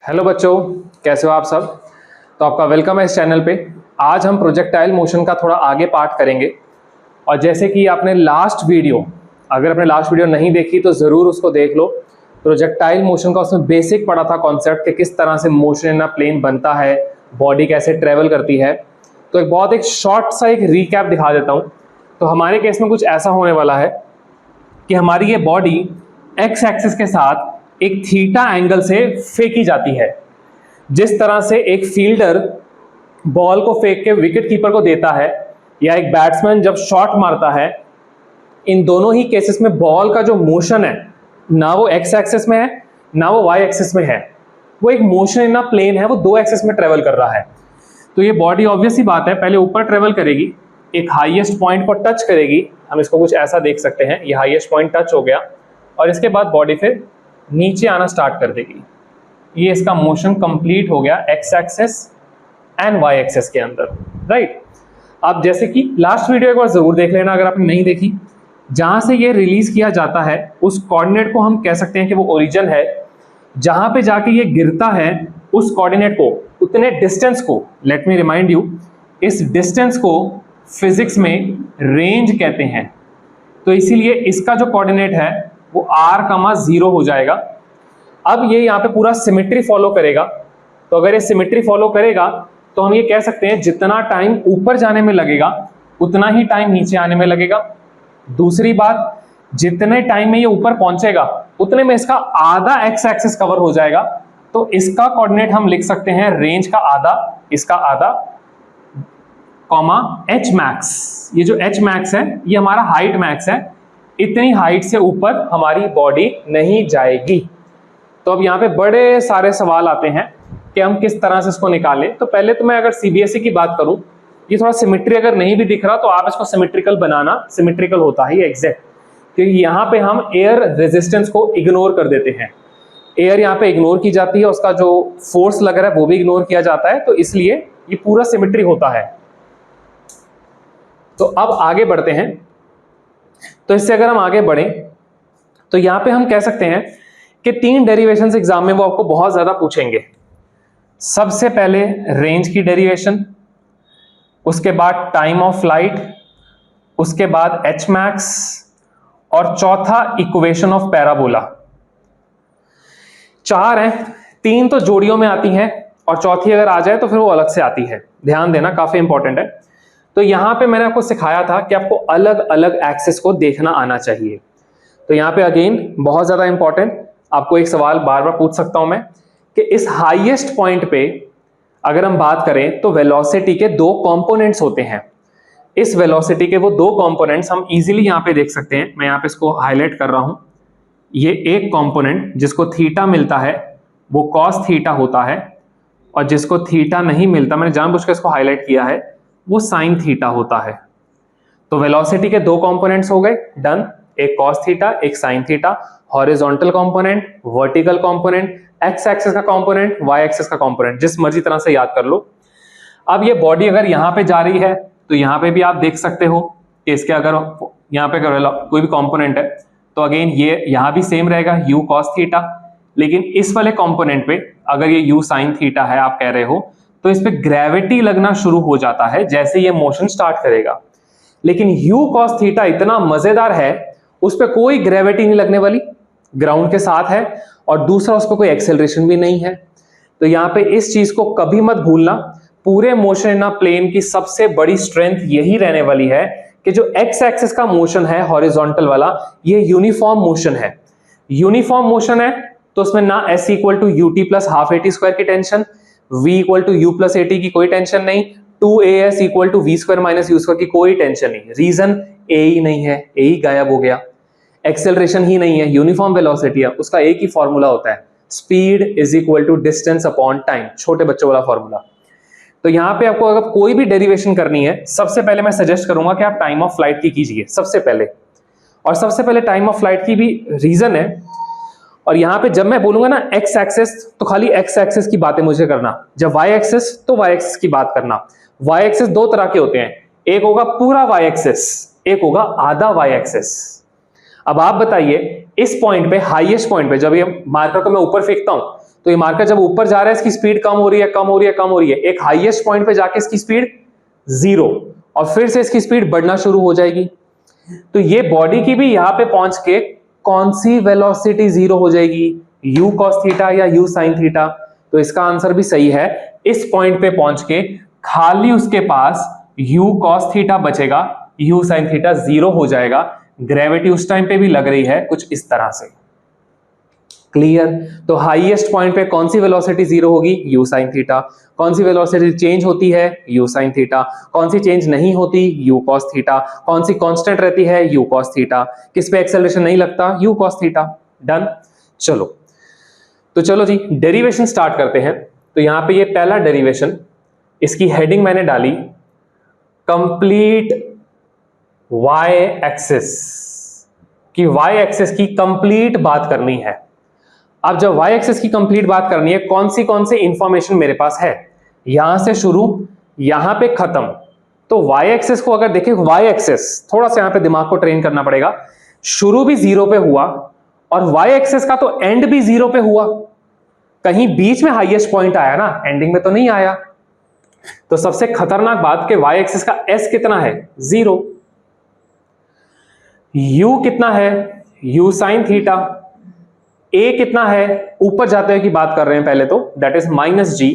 Hello बच्चों, कैसे हो आप सब। तो आपका वेलकम है इस चैनल पे। आज हम प्रोजेक्टाइल मोशन का थोड़ा आगे पार्ट करेंगे। और जैसे कि आपने लास्ट वीडियो, अगर आपने लास्ट वीडियो नहीं देखी तो ज़रूर उसको देख लो। प्रोजेक्टाइल मोशन का उसमें बेसिक पढ़ा था कॉन्सेप्ट कि किस तरह से मोशन इन अ प्लेन बनता है, बॉडी कैसे ट्रेवल करती है। तो एक शॉर्ट सा एक रिकैप दिखा देता हूँ। तो हमारे केस में कुछ ऐसा होने वाला है कि हमारी ये बॉडी एक्स एक्सिस के साथ एक थीटा एंगल से फेंकी जाती है। जिस तरह से एक फील्डर बॉल को फेंक के विकेट कीपर को देता है, या एक बैट्समैन जब शॉट मारता है, इन दोनों ही केसेस में बॉल का जो मोशन है ना वो एक्स एक्सिस में है ना वो वाई एक्सिस में है, वो एक मोशन इन अ प्लेन है, वो दो एक्सिस में ट्रेवल कर रहा है। तो ये बॉडी ऑब्वियस ही बात है पहले ऊपर ट्रेवल करेगी, एक हाईएस्ट पॉइंट को टच करेगी। हम इसको कुछ ऐसा देख सकते हैं, ये हाईएस्ट पॉइंट टच हो गया और इसके बाद बॉडी फिर नीचे आना स्टार्ट कर देगी। ये इसका मोशन कंप्लीट हो गया X axis and Y axis के अंदर, राइट। अब जैसे कि लास्ट वीडियो एक बार जरूर देख लेना अगर आपने नहीं देखी। जहां से ये रिलीज किया जाता है उस कोऑर्डिनेट को हम कह सकते हैं कि वो ओरिजिन है। जहां पे जाके ये गिरता है उस कोऑर्डिनेट को, उतने डिस्टेंस को, लेट मी रिमाइंड यू, इस डिस्टेंस को फिजिक्स में रेंज कहते हैं। तो इसीलिए इसका जो कोऑर्डिनेट है वो r,0 हो जाएगा। अब ये यहाँ पे पूरा सिमेट्री फॉलो करेगा। तो अगर ये सिमेट्री फॉलो करेगा तो हम ये कह सकते हैं जितना टाइम ऊपर जाने में लगेगा उतना ही टाइम नीचे आने में लगेगा। दूसरी बात, जितने टाइम में ये ऊपर पहुंचेगा उतने में इसका आधा एक्स एक्सिस कवर हो जाएगा। तो इसका कोऑर्डिनेट हम लिख सकते हैं रेंज का आधा, इसका आधा, कॉमा एच मैक्स। ये जो एच मैक्स है ये हमारा हाइट मैक्स है। इतनी हाइट से ऊपर हमारी बॉडी नहीं जाएगी। तो अब यहाँ पे बड़े सारे सवाल आते हैं कि हम किस तरह से इसको निकालें। तो पहले तो मैं अगर सीबीएसई की बात करूं, ये थोड़ा सिमेट्री अगर नहीं भी दिख रहा तो आप इसको सिमेट्रिकल बनाना, सिमेट्रिकल होता है ये एग्जैक्ट, क्योंकि यहाँ पे हम एयर रेजिस्टेंस को इग्नोर कर देते हैं। एयर यहाँ पे इग्नोर की जाती है, उसका जो फोर्स लग रहा है वो भी इग्नोर किया जाता है, तो इसलिए ये पूरा सिमेट्री होता है। तो अब आगे बढ़ते हैं। तो इससे अगर हम आगे बढ़े तो यहाँ पे हम कह सकते हैं कि 3 डेरिवेशंस एग्जाम में वो आपको बहुत ज्यादा पूछेंगे। सबसे पहले रेंज की डेरिवेशन, उसके बाद टाइम ऑफ फ्लाइट, उसके बाद एच मैक्स, और चौथा इक्वेशन ऑफ पैराबोला। 4 हैं, 3 तो जोड़ियों में आती हैं और चौथी अगर आ जाए तो फिर वो अलग से आती है। ध्यान देना, काफी इंपॉर्टेंट है। तो यहां पे मैंने आपको सिखाया था कि आपको अलग अलग एक्सिस को देखना आना चाहिए। तो यहाँ पे अगेन बहुत ज्यादा इंपॉर्टेंट, आपको एक सवाल बार बार पूछ सकता हूं मैं कि इस हाईएस्ट पॉइंट पे अगर हम बात करें तो वेलोसिटी के 2 कंपोनेंट्स होते हैं। इस वेलोसिटी के वो 2 कंपोनेंट्स हम इजीली यहाँ पे देख सकते हैं। मैं यहाँ पे इसको हाईलाइट कर रहा हूं। ये एक कंपोनेंट जिसको थीटा मिलता है वो कॉस थीटा होता है, और जिसको थीटा नहीं मिलता, मैंने जानबूझ के इसको हाईलाइट किया है, वो साइन थीटा होता है। तो वेलोसिटी के 2 कंपोनेंट्स हो गए, डन। एक कॉस थीटा, एक sine theta. Horizontal component, vertical component, x axis का कंपोनेंट, वाई एक्सिस का कंपोनेंट, जिस मर्जी तरह से याद कर लो। अब ये बॉडी अगर यहां पे जा रही है तो यहां पे भी आप देख सकते हो कि इसके अगर यहां पे कोई भी कंपोनेंट है तो अगेन ये यहां भी सेम रहेगा, u cos थीटा। लेकिन इस वाले कंपोनेंट पे अगर ये u sin थीटा है आप कह रहे हो, तो इस पे ग्रेविटी लगना शुरू हो जाता है जैसे ये मोशन स्टार्ट करेगा। लेकिन u cos थीटा इतना मजेदार है, उस पे कोई ग्रेविटी नहीं लगने वाली, ग्राउंड के साथ है, और दूसरा उस पर कोई एक्सेलरेशन भी नहीं है। तो यहाँ पे इस चीज को कभी मत भूलना। पूरे मोशन इन अ प्लेन की सबसे बड़ी स्ट्रेंथ यही रहने वाली है कि जो एक्स एक्सिस का मोशन है हॉरिजॉन्टल वाला, ये यूनिफॉर्म मोशन है। यूनिफॉर्म मोशन है तो उसमें ना s equal to u t plus half a t square की tension, v equal to u plus a t की कोई टेंशन नहीं, 2as equal to v square minus u square की कोई टेंशन नहीं। रीजन a ही नहीं है, a ही गायब हो गया। एक्सेलरेशन ही नहीं है, यूनिफॉर्म वेलोसिटी है, उसका एक ही फॉर्मूला होता है, speed is equal to distance upon time, छोटे बच्चों वाला फॉर्मूला। तो यहाँ पे आपको अगर कोई भी डेरिवेशन करनी है, सबसे पहले मैं सजेस्ट करूंगा कि आप टाइम ऑफ फ्लाइट की कीजिए सबसे पहले। और सबसे पहले टाइम ऑफ फ्लाइट की भी रीजन है। और यहाँ पे जब मैं बोलूंगा ना एक्स एक्सिस, तो खाली एक्स एक्सिस की बातें मुझे करना, जब वाई एक्सिस तो वाई एक्सिस की बात करना। वाई एक्सिस 2 तरह के होते हैं, एक होगा पूरा वाई एक्सिस, एक होगा आधा वाई एक्सिस। अब आप बताइए इस पॉइंट पे, हाईएस्ट पॉइंट पे, जब ये मार्कर को मैं ऊपर फेंकता हूं तो ये मार्कर जब ऊपर जा रहा है इसकी स्पीड कम हो रही है, कम हो रही है, कम हो रही है, एक हाईएस्ट पॉइंट पे जाके इसकी स्पीड 0 और फिर से इसकी स्पीड बढ़ना शुरू हो जाएगी। तो ये बॉडी की भी यहां पे पहुंच के कौन सी वेलोसिटी 0 हो जाएगी, u cos थीटा या u sin थीटा। तो इसका आंसर भी सही है, इस पॉइंट पे पहुंच के खाली उसके पास u cos थीटा बचेगा, u sin थीटा 0 हो जाएगा। ग्रेविटी उस टाइम पे भी लग रही है कुछ इस तरह से। क्लियर? तो हाईएस्ट पॉइंट पे कौन सी वेलोसिटी 0 होगी, u sin थीटा। कौन सी वेलोसिटी चेंज होती है, u sin थीटा। कौन सी चेंज नहीं होती, u cos थीटा। कौन सी कांस्टेंट रहती है, u cos थीटा। किस पे एक्सेलरेशन नहीं लगता, u cos थीटा। डन। चलो तो चलो जी डेरिवेशन स्टार्ट करते हैं। तो यहां पे ये पहला डेरिवेशन, इसकी हेडिंग मैंने डाली कंप्लीट y एक्सिस की, y एक्सिस की कंप्लीट बात करनी है। अब जब y एक्सिस की कंप्लीट बात करनी है, कौन सी इंफॉर्मेशन मेरे पास है, यहां से शुरू यहां पे खत्म। तो y एक्सिस को अगर देखें, y एक्सिस थोड़ा सा यहां पे दिमाग को ट्रेन करना पड़ेगा। शुरू भी 0 पे हुआ और y एक्सिस का तो एंड भी 0 पे हुआ। कहीं बीच में हाईएस्ट पॉइंट आया ना, एंडिंग में तो नहीं आया। तो सबसे खतरनाक बात कि y एक्सिस का s कितना है, 0। u कितना है, u sin थीटा। a कितना है, ऊपर जाते हुए की बात कर रहे हैं पहले तो, दैट इज -g।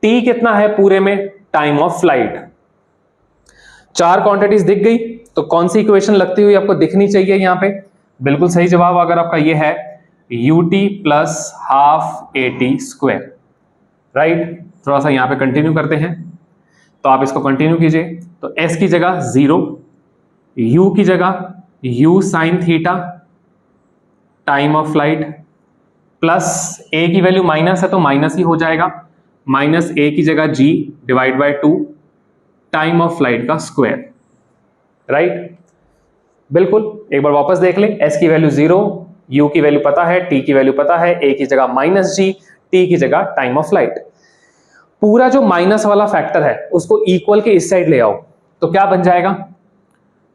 t कितना है पूरे में, टाइम ऑफ फ्लाइट। 4 क्वांटिटीज दिख गई। तो कौन सी इक्वेशन लगती हुई आपको दिखनी चाहिए यहां पे, बिल्कुल सही जवाब अगर आपका ये है ut plus half at square. Right. थोड़ा सा यहां पे कंटिन्यू करते हैं, तो आप इसको कंटिन्यू कीजिए। तो s की जगह 0, u की जगह u sin theta time of flight, plus a की वैल्यू माइनस है तो माइनस ही हो जाएगा, माइनस a की जगह g divide by 2 time of flight का स्क्वायर। राइट। बिल्कुल एक बार वापस देख लें, s की वैल्यू 0, u की वैल्यू पता है, t की वैल्यू पता है, a की जगह -g, t की जगह टाइम ऑफ फ्लाइट। पूरा जो माइनस वाला फैक्टर है उसको इक्वल के इस साइड ले आओ, तो क्या बन जाएगा,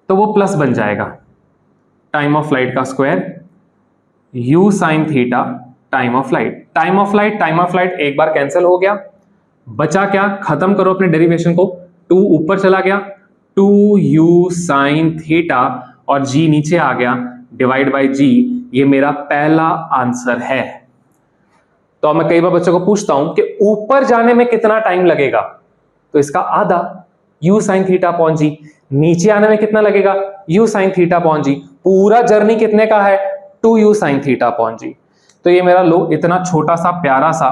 तो वो प्लस बन जाएगा। टाइम ऑफ फ्लाइट का square u sin theta time of flight. Time of flight एक बार कैंसिल हो गया, बचा क्या, खत्म करो अपने डेरिवेशन को। 2 ऊपर चला गया, 2u sin थीटा और g नीचे आ गया, डिवाइड बाय g। ये मेरा पहला आंसर है। तो मैं कई बार बच्चों को पूछता हूं कि ऊपर जाने में कितना टाइम लगेगा, तो इसका आधा u sin theta upon g। नीचे आने में कितना लगेगा, u sin theta upon g। पूरा जर्नी कितने का है, 2u sin theta upon g। तो ये मेरा लो इतना छोटा सा प्यारा सा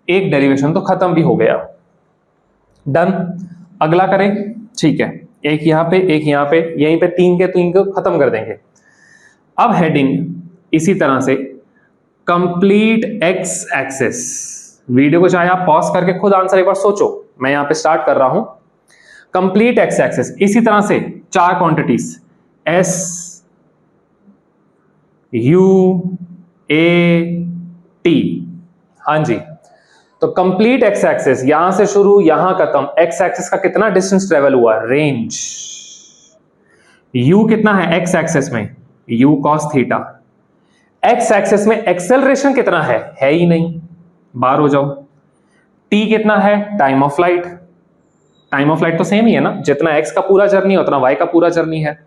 एक डेरिवेशन तो खत्म भी हो गया। डन। अगला करें, ठीक है, एक यहां पे, एक यहां पे, यहीं पे 3 के 3 को खत्म कर देंगे। अब हेडिंग इसी तरह से कंप्लीट x एक्सिस। वीडियो को चाहे आप पॉज करके खुद आंसर एक बार सोचो, मैं यहां पे स्टार्ट कर रहा हूं। कंप्लीट x एक्सिस इसी तरह से 4 quantities s u a t। हाँ जी। तो कंप्लीट x एक्सिस यहां से शुरू यहां खत्म, x एक्सिस का कितना डिस्टेंस ट्रेवल हुआ, रेंज। u कितना है x एक्सिस में, u cos theta. x axis में एक्सेलरेशन कितना है ही नहीं, बाहर हो जाओ। t कितना है, time of flight. Time of flight तो सेम ही है ना, जितना x का पूरा जर्नी है उतना y का पूरा जर्नी है।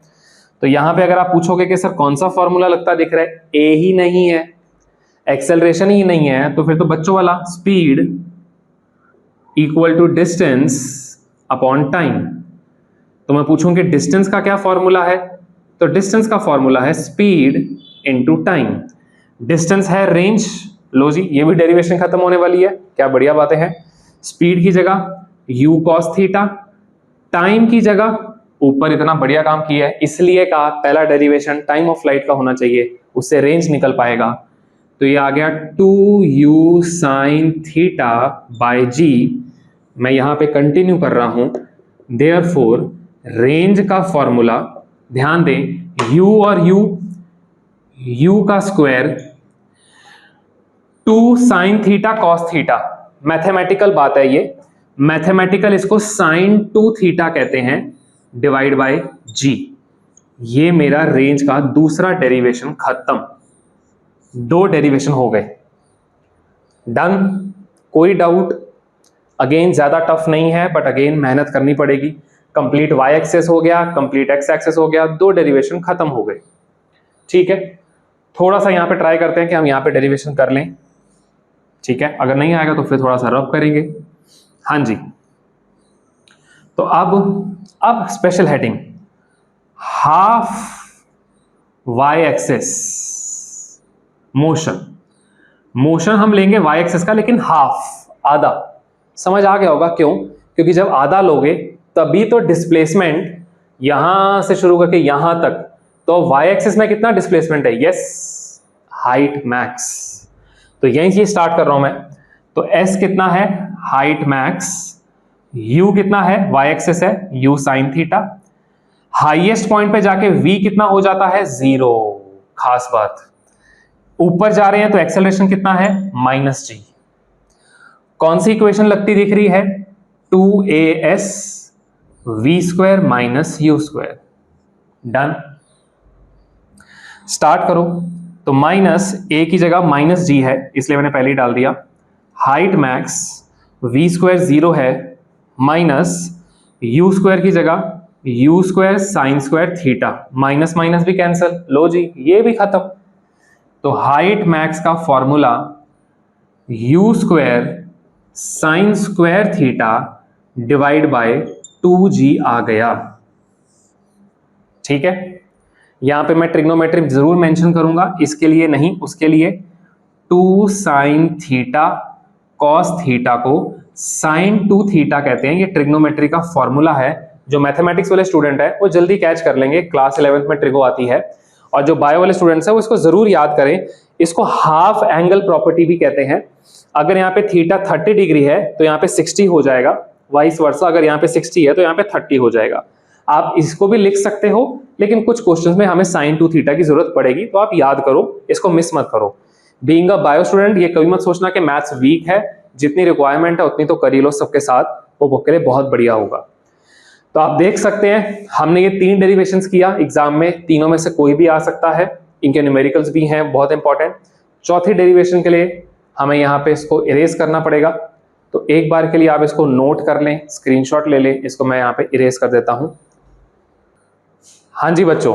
तो यहां पे अगर आप पूछोगे कि सर कौन सा फॉर्मूला लगता दिख रहा है, a ही नहीं है, एक्सेलरेशन ही नहीं है, तो फिर तो बच्चों वाला speed equal to distance upon time. तो मैं पूछूं कि डिस्टेंस का क्या फॉर्मूला है, तो डिस्टेंस का फॉर्मूला है स्पीड इनटू टाइम। डिस्टेंस है रेंज, लो जी ये भी डेरिवेशन खत्म होने वाली है, क्या बढ़िया बातें हैं। स्पीड की जगह u cos थीटा, टाइम की जगह ऊपर इतना बढ़िया काम किया है इसलिए कहा पहला डेरिवेशन टाइम ऑफ फ्लाइट का होना चाहिए, उससे रेंज निकल पाएगा। तो ये आ गया 2u sin theta by g। मैं यहां पे कंटिन्यू कर रहा हूं, देयरफॉर रेंज का फॉर्मूला ध्यान दें, u और u का square 2 sin theta cos theta. Mathematical बात है ये, मैथमेटिकल इसको sin 2 थीटा कहते हैं, डिवाइड बाय g। ये मेरा रेंज का दूसरा डेरिवेशन खत्म, 2 डेरिवेशन हो गए। डन। कोई डाउट? अगेन ज़्यादा टफ नहीं है, बट अगेन मेहनत करनी पड़ेगी। कंप्लीट वाई एक्सेस हो गया, कंप्लीट एक्स एक्सेस हो गया, 2 डेरिवेशन खत्म हो गए। ठीक है, थोड़ा सा यहाँ पे ट्राई करते हैं कि हम यहाँ पे डेरिवेशन कर लें। ठीक है, अगर नहीं आएगा तो फिर थोड़ा सा रब करेंगे। हाँ जी, तो अब special heading, half Y axis motion हम लेंगे वाई एक्सेस का, लेकिन हाफ, आधा। समझ आ गया होगा क्यों? क्योंकि जब आधा लोगे तभी तो डिस्प्लेसमेंट यहां से शुरू करके यहां तक, तो वाई एक्सेस में कितना डिस्प्लेसमेंट है? Yes, height max. तो यहीं से स्टार्ट कर रहा हूं मैं। तो एस कितना है? Height max. यू कितना है? वाई एक्सेस है, you sine theta. Highest point पे जाके वी कितना हो जाता है? 0। खास बात, ऊपर जा रहे हैं तो एक्सेलरेशन कितना है? -g। कौन सी इक्वेशन लगती दिख रही है? 2as v² minus u²। Done. Start करो। तो माइनस a की जगह -g है, इसलिए मैंने पहले ही डाल दिया। हाइट मैक्स v² 0 है, माइनस u² की जगह u² sin² theta, minus minus भी कैंसिल, लो जी ये भी खत्म। तो हाइट मैक्स का formula u² sin² theta divide by 2g आ गया। ठीक है, यहां पे मैं ट्रिग्नोमेट्री जरूर मेंशन करूंगा, इसके लिए नहीं, उसके लिए 2 sin थीटा cos थीटा को sin 2 थीटा कहते हैं। ये ट्रिग्नोमेट्री का फॉर्मूला है। जो मैथमेटिक्स वाले स्टूडेंट है वो जल्दी कैच कर लेंगे, क्लास 11th में ट्रिगो आती है। और जो बायो वाले स्टूडेंट्स है वो इसको जरूर याद करें। इसको हाफ एंगल प्रॉपर्टी भी कहते हैं। अगर यहाँ पे थीटा 30 डिग्री है तो यहाँ पे 60 हो जाएगा, वाइस वर्सा अगर यहाँ पे 60 है तो यहाँ पे 30 हो जाएगा। आप इसको भी लिख सकते हो, लेकिन कुछ क्वेश्चंस में हमें sin 2 थीटा की जरूरत पड़ेगी, तो आप याद करो, इसको मिस मत करो। बीइंग अ बायो स्टूडेंट ये कभी मत सोचना कि मैथ्स वीक है, जितनी रिक्वायरमेंट है उतनी तो कर ही लो सबके साथ, वो बुक के लिए बहुत बढ़िया होगा। तो आप देख सकते हैं हमने ये 3 डेरिवेशंस किया एग्जाम में, तीनों में से कोई भी आ सकता है, इनके न्यूमेरिकल्स भी हैं बहुत इंपॉर्टेंट। चौथी डेरिवेशन के लिए हमें यहाँ पे इसको इरेज करना पड़ेगा, तो एक बार के लिए आप इसको नोट कर लें, स्क्रीनशॉट ले लें, इसको मैं यहाँ पे इरेज कर देता हूँ। हाँ जी बच्चों,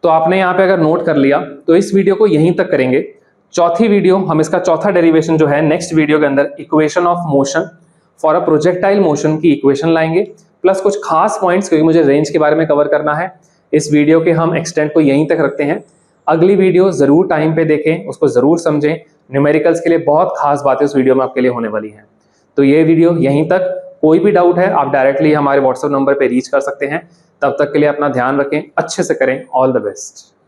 तो आपने यहाँ पे अगर नोट कर लिया तो इस वीडियो को यहीं तक करेंगे। चौथी वीडियो हम इसका चौथा डेरिवेशन जो है नेक्स्ट वीडियो के अंदर equation of motion for a projectile motion की इक्वेशन लाएंगे, प्लस कुछ खास पॉइंट्स, क्योंकि मुझे रेंज के बारे में कवर करना है। इस वीडियो के हम एक्सटेंड को यहीं तक रखते हैं। अगली वीडियो जरूर टाइम पे देखें, उसको जरूर समझें। न्यूमेरिकल्स के लिए बहुत खास बातें उस वीडियो में आपके लिए होने वाली हैं। तो ये वीडियो यहीं तक। कोई भी डाउट है आप डायरेक्टली हमारे व्हाट्सएप नंबर पे रीच कर सकते हैं। तब तक के लिए अपना ध्यान रखें, अच्छे से करें। All the best.